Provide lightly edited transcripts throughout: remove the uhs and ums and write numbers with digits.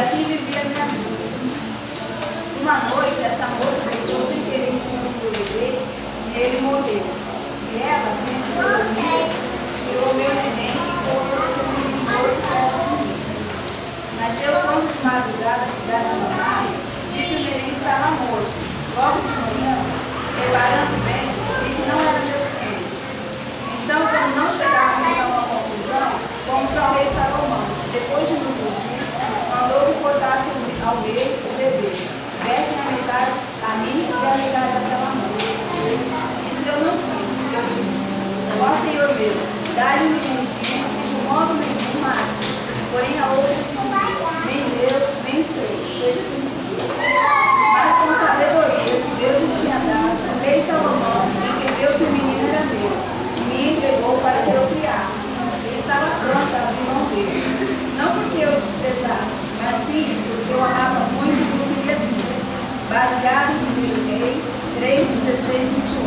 assim vivia a minha vida. Uma noite, essa moça deitou sem querer em cima do meu bebê e ele morreu. E ela, tirou meu neném e colocou seu menino morto perto de mim. Mas eu, quando de madrugada fui dar de mamar, vi que o neném estava morto. Logo de manhã, reparando bem, vi que não era meu filho. Então, quando não chegávamos a uma conclusão, fomos ao rei Salomão. Depois de nos ouvir, mandou que cortasse ao meio o bebê. Dessem a metade a mim e a metade àquela moça. Isso eu não quis, eu disse: ó Senhor meu, dá-lhe um menino vivo e de modo nenhum mate. Porém a outra disse: nem eu, nem sei, seja permitido. Mas com sabedoria que Deus me tinha dado, o rei Salomão entendeu que o menino era meu e me entregou para que eu criasse. Ele estava pronto a abrir mão dele. Não porque eu desprezasse, mas sim porque eu amava muito e não queria vida. Baseado em 1 Reis 3, 16, 21.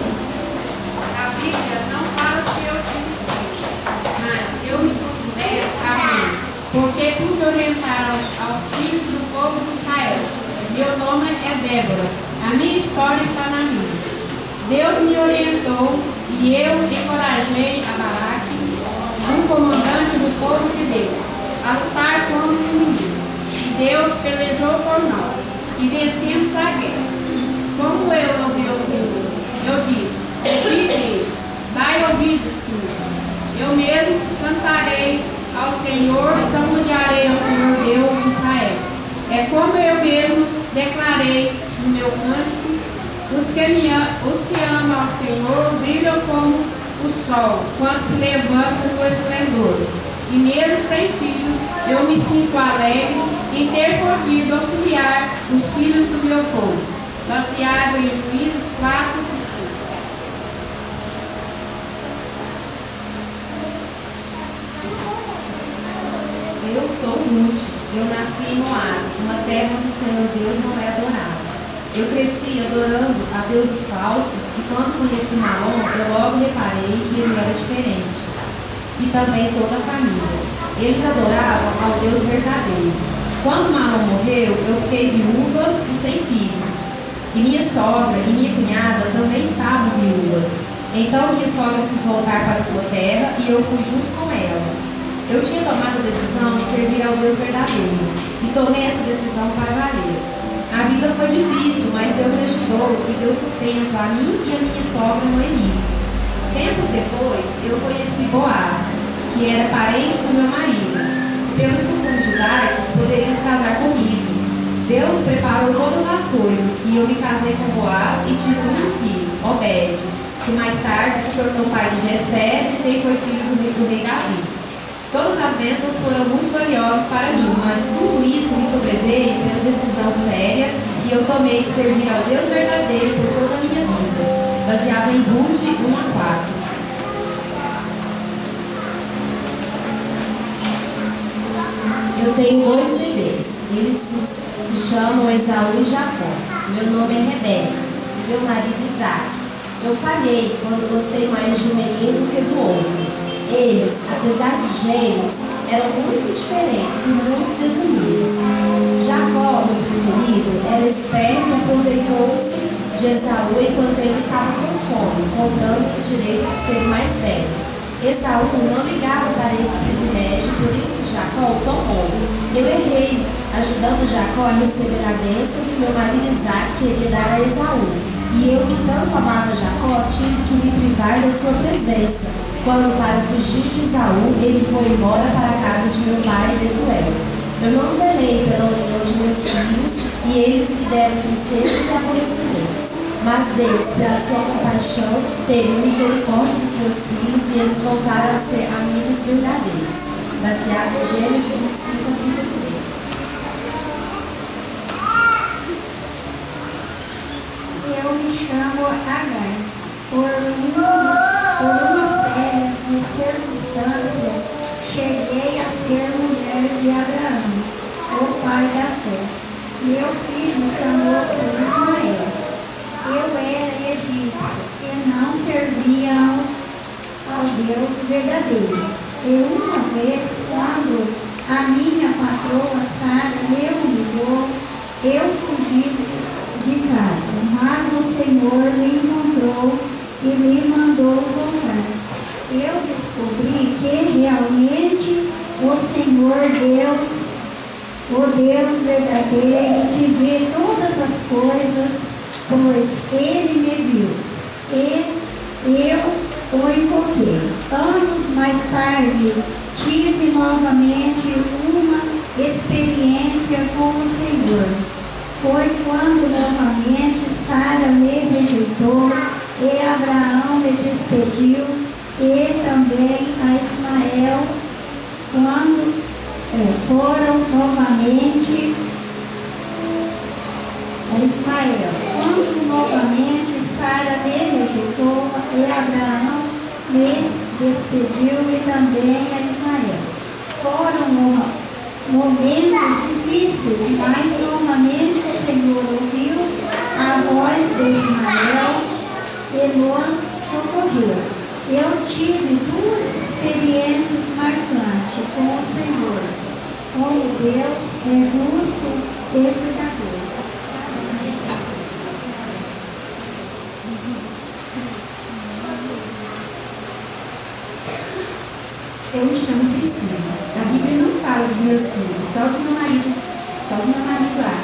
A Bíblia não fala que eu tive filho, mas eu me considero a mim, porque pude orientar aos filhos do povo de Israel. Meu nome é Débora. A minha história está na minha. Deus me orientou e eu encorajei a Baraque, um comandante do povo de Deus, a lutar contra o inimigo. E Deus pelejou por nós e vencemos a guerra. Como eu louvei ao Senhor, eu disse: ouvi, dai ouvidos, filhos. Eu mesmo cantarei ao Senhor, salmodiarei ao Senhor Deus de Israel. É como eu mesmo declarei no meu cântico: os que amam ao Senhor brilham como o sol, quando se levanta no esplendor. E mesmo sem filhos, eu me sinto alegre em ter podido auxiliar os filhos do meu povo. Baseado em Juízes 4 e 5. Eu sou Ruth, eu nasci em Moab, uma terra onde o Senhor Deus não é adorado. Eu cresci adorando a deuses falsos e quando conheci Malom, eu logo reparei que ele era diferente. E também toda a família. Eles adoravam ao Deus verdadeiro. Quando Malom morreu, eu fiquei viúva e sem filhos. E minha sogra e minha cunhada também estavam viúvas. Então minha sogra quis voltar para sua terra e eu fui junto com ela. Eu tinha tomado a decisão de servir ao Deus verdadeiro e tomei essa decisão para valer. A vida foi difícil, mas Deus me ajudou e deu sustento a mim e a minha sogra Noemi. Tempos depois, eu conheci Boaz, que era parente do meu marido. Pelos costumes judaicos, poderia se casar comigo. Deus preparou todas as coisas e eu me casei com Boaz e tive um filho, Obed, que mais tarde se tornou pai de Jessé, de quem foi filho do rei Davi. Todas as bênçãos foram muito valiosas para mim, mas tudo isso me sobreveio pela decisão séria que eu tomei de servir ao Deus verdadeiro por toda a minha vida, baseada em Ruth 1 a 4. Eu tenho 2 bebês, eles se chamam Esaú e Jacó. Meu nome é Rebeca e meu marido Isaac. Eu falhei quando gostei mais de um menino do que do outro. Eles, apesar de gêmeos, eram muito diferentes e muito desunidos. Jacó, meu preferido, era esperto e aproveitou-se de Esaú enquanto ele estava com fome, comprando o direito de ser mais velho. Esaú não ligava para esse privilégio, por isso Jacó o tomou. Eu errei, ajudando Jacó a receber a bênção que meu marido Isaac queria dar a Esaú. E eu, que tanto amava Jacó, tive que me privar da sua presença, quando, para fugir de Esaú, ele foi embora para a casa de meu pai, Betuel. Eu não zelei pela união de meus filhos, e eles me deram tristezas e aborrecimentos. Mas Deus, pela sua compaixão, teve misericórdia dos meus filhos, e eles voltaram a ser amigos verdadeiros. Baseado em Gênesis 25 a 33. Eu me chamo Agar. Por uma série de circunstâncias, cheguei a ser mulher de Abraão, o pai da fé. Meu filho chamou-se Ismael. Eu era egípcia e não servia ao Deus verdadeiro. E uma vez, quando a minha patroa Sara me humilhou, eu fugi de casa, mas o Senhor me encontrou e me mandou voltar. Eu descobri que realmente o Senhor Deus, o Deus verdadeiro, que vê todas as coisas, pois Ele me viu. E eu o encontrei. Anos mais tarde, tive novamente uma experiência com o Senhor. Foi quando novamente Sara me rejeitou e Abraão me despediu, e também a Ismael, quando foram novamente Quando novamente Sara me rejeitou e Abraão me despediu, e também a Ismael. Foram momentos difíceis, mas novamente o Senhor ouviu a voz de Ismael e nos socorreu. Eu tive duas experiências marcantes com o Senhor, como Deus é justo e cuidadoso. Eu me chamo Priscila. A Bíblia não fala dos meus filhos, só do meu marido Arthur.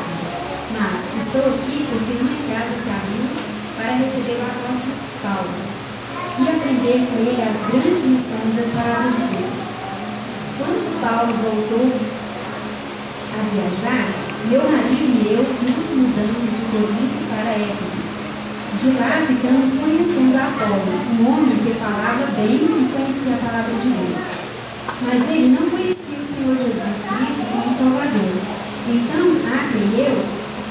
Mas estou aqui porque minha casa se abriu para receber o apóstolo Paulo e aprender com ele as grandes lições das palavras de Deus. Quando Paulo voltou a viajar, meu marido e eu nos mudamos de Corinto para Éfeso. De lá ficamos conhecendo Apolo, um homem que falava bem e conhecia a palavra de Deus. Mas ele não conhecia o Senhor Jesus Cristo como Salvador. Então, Acre e eu,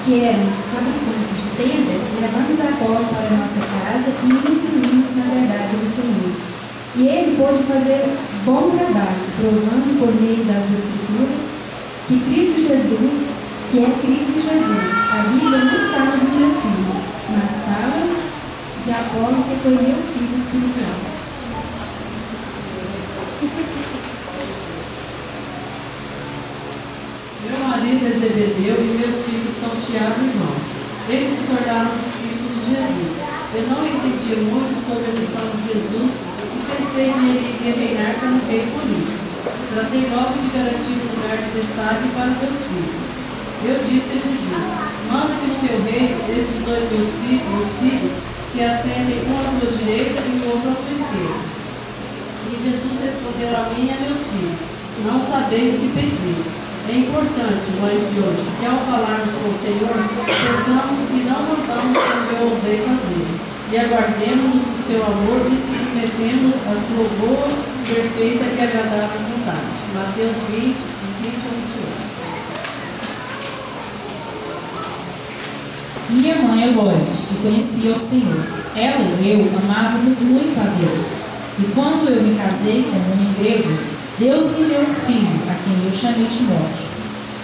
que éramos fabricantes de tendas, levamos Apolo para a nossa casa e ensinamos na verdade do Senhor. E ele pôde fazer bom trabalho, provando por meio das Escrituras que Cristo Jesus, que é Cristo Jesus. A Bíblia não fala dos meus filhos, mas fala de Apolo, que foi meu filho espiritual. Meu marido é Zebedeu e meus filhos são Tiago e João. Eles se tornaram discípulos de Jesus. Eu não entendia muito sobre a missão de Jesus e pensei que ele iria reinar como rei político. Tratei logo de garantir um lugar de destaque para meus filhos. Eu disse a Jesus: manda que no teu reino estes dois meus filhos se assentem, um à tua direita e o outro à tua esquerda. E Jesus respondeu a mim e a meus filhos: não sabeis o que pedis. É importante, nós de hoje, que ao falarmos com o Senhor, pensamos e não contamos como eu ousei fazer. E aguardemos-nos do seu amor e submetemos a sua boa, perfeita e agradável vontade. Mateus 20, 20 a 28. Minha mãe é Loide e conhecia o Senhor. Ela e eu amávamos muito a Deus. E quando eu me casei com um homem grego, Deus me deu um filho, a quem eu chamei Timóteo.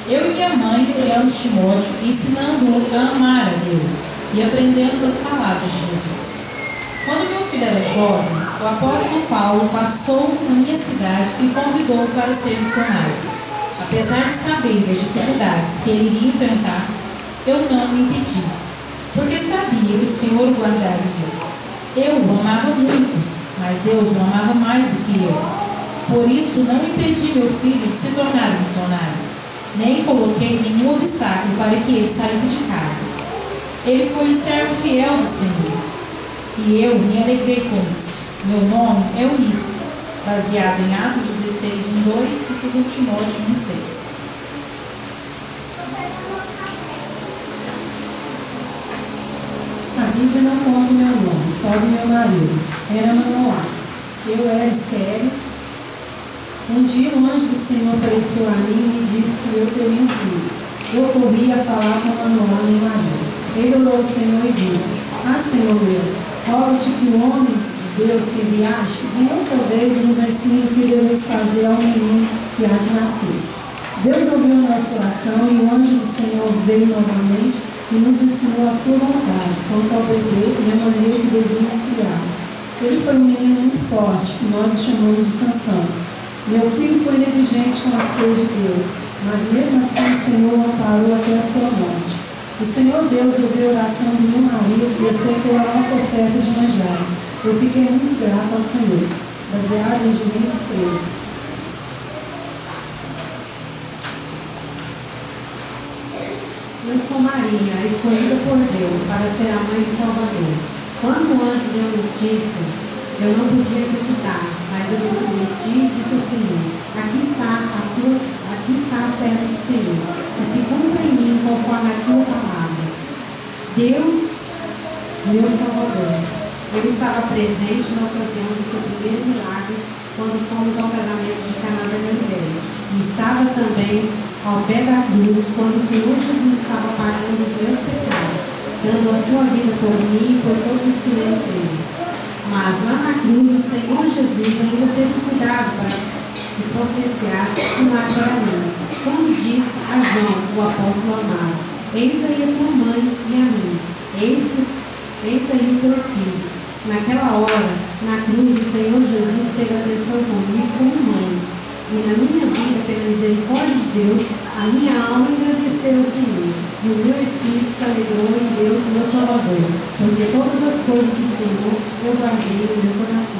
Eu e minha mãe criamos Timóteo, ensinando-o a amar a Deus e aprendendo das palavras de Jesus. Quando meu filho era jovem, o apóstolo Paulo passou na minha cidade e convidou-o para ser missionário. Apesar de saber das dificuldades que ele iria enfrentar, eu não me impedi, porque sabia que o Senhor o guardaria. Eu o amava muito, mas Deus o amava mais do que eu. Por isso, não impedi meu filho de se tornar missionário, nem coloquei nenhum obstáculo para que ele saísse de casa. Ele foi um servo fiel do Senhor, e eu me alegrei com isso. Meu nome é Eunice, baseado em Atos 16, 1, 2 e 2 Timóteo 1, 6. A Bíblia não conta o meu nome, só do meu marido. Era Manoá. Eu era estéril. Um dia um anjo do Senhor apareceu a mim e me disse que eu teria um filho. Eu corri a falar com Manoá, meu marido. Ele orou ao Senhor e disse: ah, Senhor meu, rogo-te que o homem de Deus que enviaste venha outra vez e nos ensine o que devemos fazer ao menino que há de nascer. Deus ouviu a nossa oração e o anjo do Senhor veio novamente e nos ensinou a sua vontade, quanto ao bebê e a maneira que devíamos criá-lo. Ele foi um menino muito forte, que nós o chamamos de Sansão. Meu filho foi negligente com as coisas de Deus, mas mesmo assim o Senhor o amparou até a sua morte. O Senhor Deus ouviu a oração do meu marido e aceitou a nossa oferta de manjares. Eu fiquei muito grato ao Senhor. Baseado em Gênesis 13. Eu sou Maria, escolhida por Deus para ser a mãe do Salvador. Quando o anjo deu notícia, eu não podia acreditar, mas eu me submeti e disse ao Senhor: aqui está a serva do Senhor, que se cumpra em mim conforme a tua palavra. Deus, meu Salvador. Eu estava presente na ocasião do seu primeiro milagre, quando fomos ao casamento de Caná da Galileia. E estava também ao pé da cruz, quando o Senhor Jesus estava pagando os meus pecados, dando a sua vida por mim e por todos os que nele creem. Mas lá na cruz, o Senhor Jesus ainda teve cuidado para me propiciar o matar a mim. Quando disse a João, o apóstolo amado: eis aí a tua mãe e a mim, eis aí o teu filho. Naquela hora, na cruz, o Senhor Jesus teve atenção comigo como mãe. E na minha vida, pela misericórdia de Deus, a minha alma agradeceu ao Senhor. E o meu espírito se alegrou em Deus, meu Salvador, porque todas as coisas do Senhor eu guardei no meu coração.